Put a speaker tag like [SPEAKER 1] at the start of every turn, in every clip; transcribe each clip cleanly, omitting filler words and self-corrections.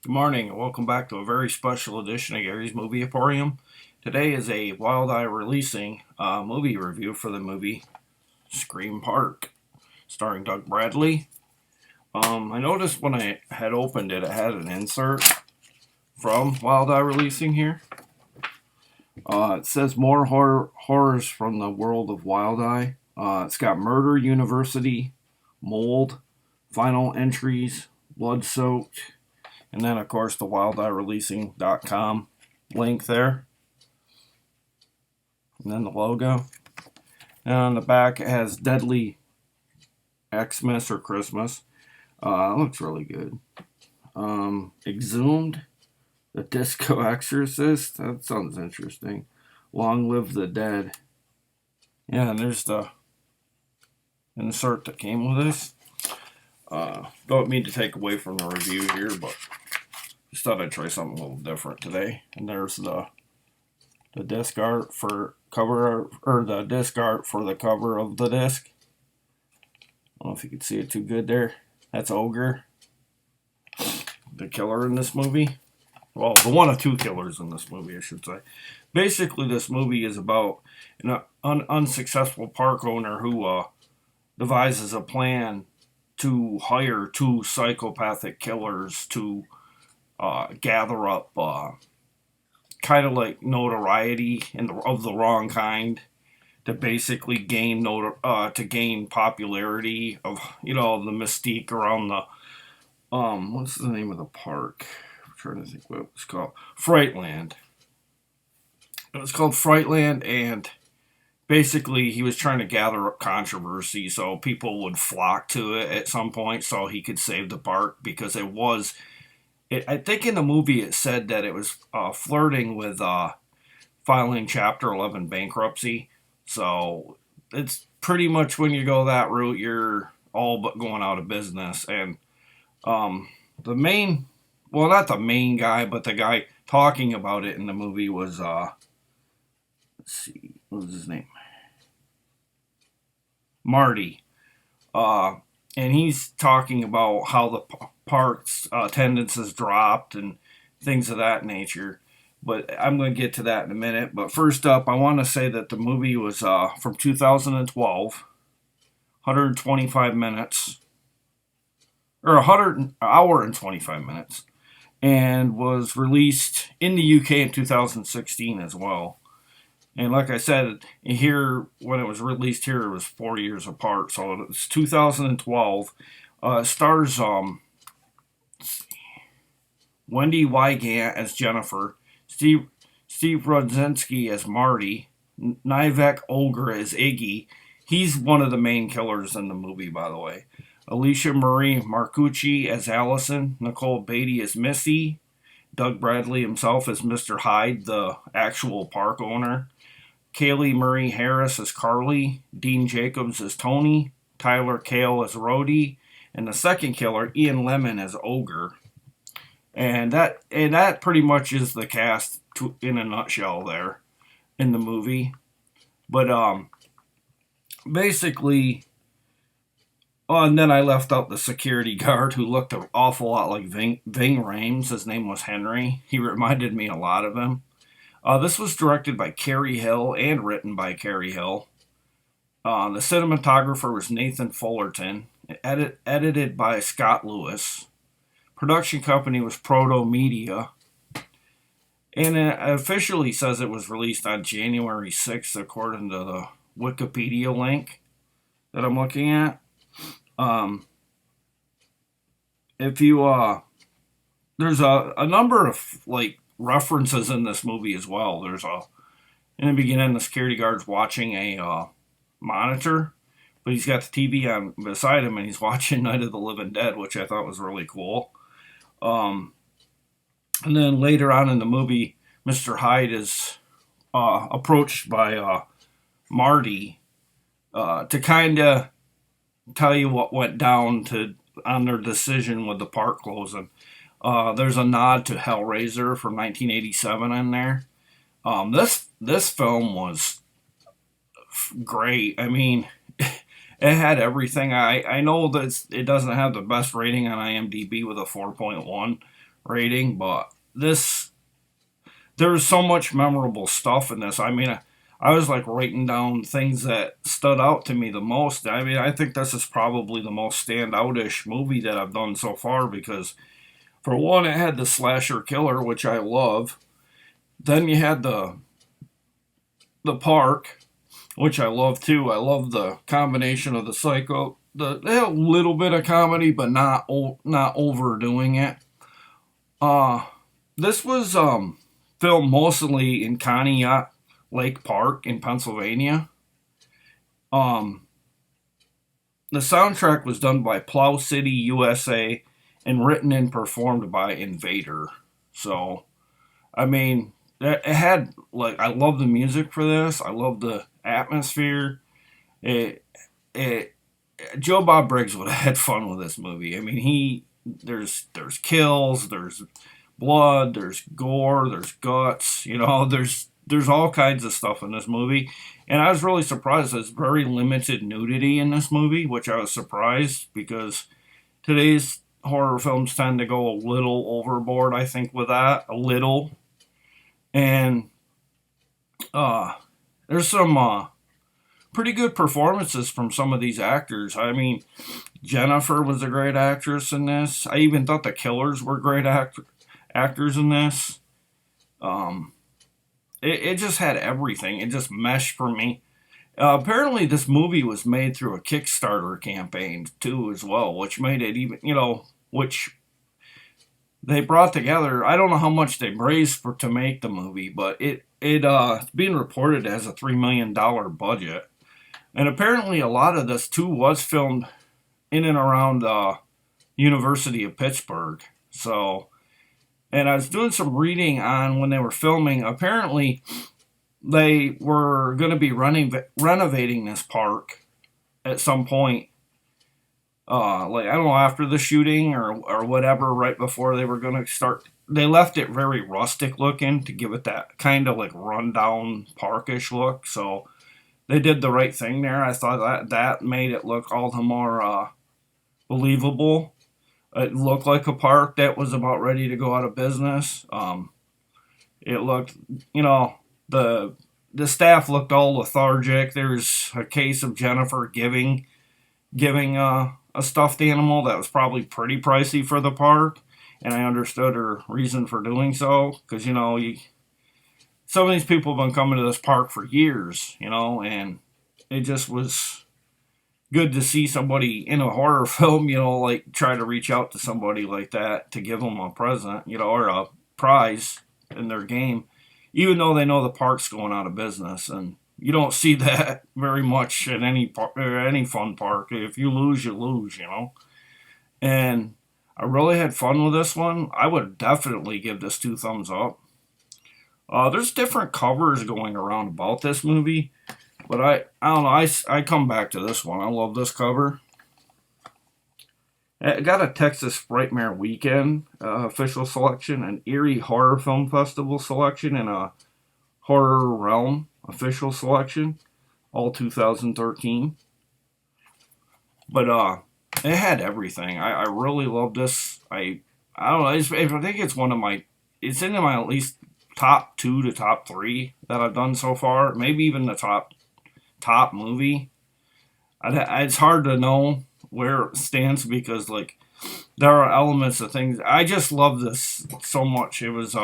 [SPEAKER 1] Good morning and welcome back to a very special edition of Gary's Movie Emporium. Today is a Wild Eye releasing movie review for the movie Scream Park, starring Doug Bradley. I noticed when I had opened it, it had an insert from Wild Eye releasing here. It says more horrors from the world of Wild Eye. It's got Murder University, Mold, Final Entries, Blood Soaked, and then, of course, the wildeyeReleasing.com link there. And then the logo. And on the back, it has Deadly Xmas or Christmas. It looks really good. Exhumed, The Disco Exorcist. That sounds interesting. Long Live the Dead. Yeah, and there's the insert that came with this. Don't mean to take away from the review here, but just thought I'd try something a little different today. And there's the disc art for cover, or the disc art for the cover of the disc. I don't know if you can see it too good there. That's ohGr, the killer in this movie. Well, the one of two killers in this movie, I should say. Basically, this movie is about an unsuccessful park owner who devises a plan to hire two psychopathic killers to gather up kind of like notoriety of the wrong kind to basically gain to gain popularity of the mystique around the what's the name of the park? I'm trying to think what it was called. Frightland. It was called Frightland, and basically he was trying to gather up controversy so people would flock to it at some point so he could save the park, because I think in the movie it said that it was flirting with filing Chapter 11 bankruptcy. So it's pretty much when you go that route, you're all but going out of business. And the main, well, not the main guy, but the guy talking about it in the movie was, let's see, what was his name? Marty. And he's talking about how the park's attendance has dropped and things of that nature. But I'm going to get to that in a minute. But first up, I want to say that the movie was from 2012, 125 minutes, or 100 hour and 25 minutes, and was released in the UK in 2016 as well. And like I said, here, when it was released here, it was 4 years apart. So it's 2012. Stars Wendy Wygant as Jennifer, Steve Rudzinski as Marty, Nivek ohGr as Iggy. He's one of the main killers in the movie, by the way. Alicia Marie Marcucci as Allison, Nicole Beatty as Missy, Doug Bradley himself as Mr. Hyde, the actual park owner, Kaylee Marie Harris as Carly, Dean Jacobs as Tony, Tyler Kale as Rhodey, and the second killer, Ian Lemon as ohGr. And that pretty much is the cast in a nutshell there in the movie. But basically, and then I left out the security guard who looked an awful lot like Ving Rhames. His name was Henry. He reminded me a lot of him. This was directed by Cary Hill and written by Cary Hill. The cinematographer was Nathan Fullerton. Edited by Scott Lewis. Production company was Proto Media. And it officially says it was released on January 6th, according to the Wikipedia link that I'm looking at. If you, there's a number of, like, references in this movie as well. In the beginning, the security guard's watching a monitor, but he's got the TV on beside him and he's watching Night of the Living Dead, which I thought was really cool. And then later on in the movie, Mr. Hyde is approached by Marty to kind of tell you what went down on their decision with the park closing. There's a nod to Hellraiser from 1987 in there. This film was great. I mean, it had everything. I know that it doesn't have the best rating on IMDb with a 4.1 rating, but there was so much memorable stuff in this. I mean, I was like writing down things that stood out to me the most. I mean, I think this is probably the most standout-ish movie that I've done so far because, for one, it had the slasher killer, which I love. Then you had the park, which I love too. I love the combination of the psycho. They had a little bit of comedy, but not overdoing it. This was filmed mostly in Conneaut Lake Park in Pennsylvania. Um, the soundtrack was done by Plow City, USA, and written and performed by Invader. So, I mean, it had like I love the music for this. I love the atmosphere. It Joe Bob Briggs would have had fun with this movie. I mean, there's kills, there's blood, there's gore, there's guts. You know, there's all kinds of stuff in this movie, and I was really surprised. There's very limited nudity in this movie, which I was surprised because today's horror films tend to go a little overboard. I think with that a little, and there's some pretty good performances from some of these actors. I mean, Jennifer was a great actress in this. I even thought the killers were great actors in this. It just had everything. It just meshed for me. Apparently, this movie was made through a Kickstarter campaign too, as well, which made it even, which they brought together. I don't know how much they raised to make the movie, but it's being reported as a $3 million budget. And apparently a lot of this, too, was filmed in and around University of Pittsburgh. So, and I was doing some reading on when they were filming. Apparently, they were going to be renovating this park at some point. Like, I don't know, after the shooting or whatever, right before they were going to start. They left it very rustic looking to give it that kind of like rundown parkish look. So, they did the right thing there. I thought that made it look all the more believable. It looked like a park that was about ready to go out of business. It looked, the staff looked all lethargic. There's a case of Jennifer giving a stuffed animal that was probably pretty pricey for the park, and I understood her reason for doing so because some of these people have been coming to this park for years, and it just was good to see somebody in a horror film, like try to reach out to somebody like that to give them a present, or a prize in their game, even though they know the park's going out of business. And you don't see that very much at any fun park. If you lose, you lose, And I really had fun with this one. I would definitely give this 2 thumbs up. There's different covers going around about this movie, but I don't know. I come back to this one. I love this cover. It got a Texas Frightmare Weekend official selection, an Erie Horror Film Festival selection, and a Horror Realm official selection, all 2013. But it had everything. I really love this. I don't know. I think it's it's in my at least top 2 to top 3 that I've done so far. Maybe even the top movie. It's hard to know where it stands because there are elements of things. I just love this so much. It was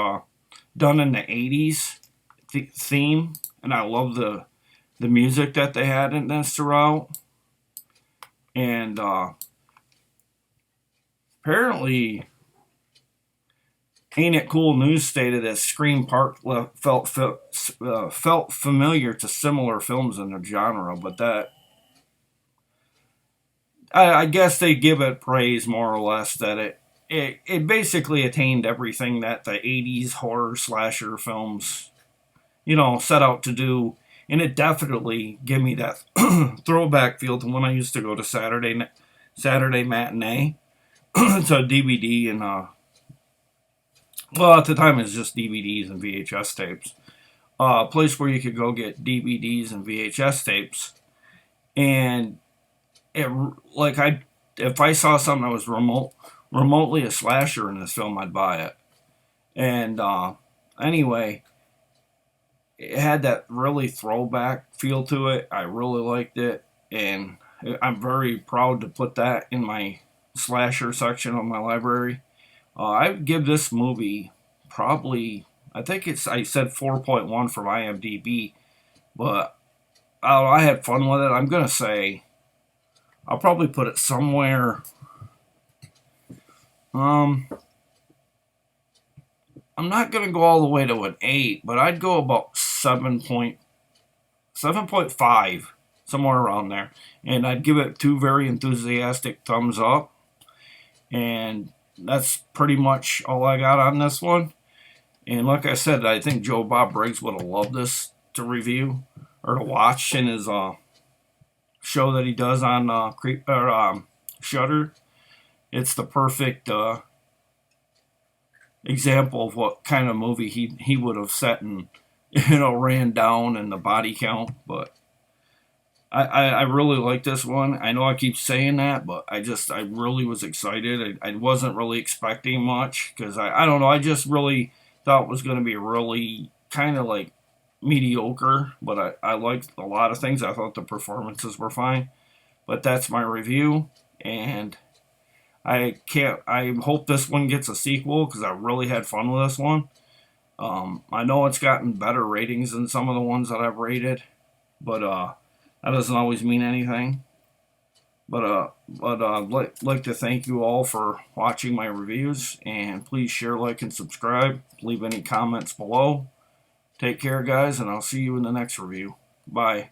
[SPEAKER 1] done in the 80s theme, and I love the music that they had in this throughout. And apparently, Ain't It Cool News stated that Scream Park felt familiar to similar films in the genre, but that I guess they give it praise more or less that it basically attained everything that the 80s horror slasher films, set out to do, and it definitely gave me that throwback feel to when I used to go to Saturday matinee to DVD and well, at the time it was just DVDs and VHS tapes. A place where you could go get DVDs and VHS tapes, and if I saw something that was remotely a slasher in this film, I'd buy it. And anyway, it had that really throwback feel to it. I really liked it, and I'm very proud to put that in my slasher section of my library. I would give this movie probably, I think I said 4.1 from IMDb, but I had fun with it. I'm going to say I'll probably put it somewhere. I'm not going to go all the way to an 8, but I'd go about 7.5, somewhere around there. And I'd give it 2 very enthusiastic thumbs up. And that's pretty much all I got on this one. And like I said, I think Joe Bob Briggs would have loved this to review or to watch in his show that he does on Shudder. It's the perfect example of what kind of movie he would have set and ran down in the body count. But I really like this one. I know I keep saying that, but I really was excited. I wasn't really expecting much because I don't know. I just really thought it was going to be really kind of like mediocre, but I liked a lot of things. I thought the performances were fine. But that's my review, and I hope this one gets a sequel because I really had fun with this one. I know it's gotten better ratings than some of the ones that I've rated, but that doesn't always mean anything. But I'd like to thank you all for watching my reviews, and please share, like, and subscribe. Leave any comments below. Take care, guys, and I'll see you in the next review. Bye.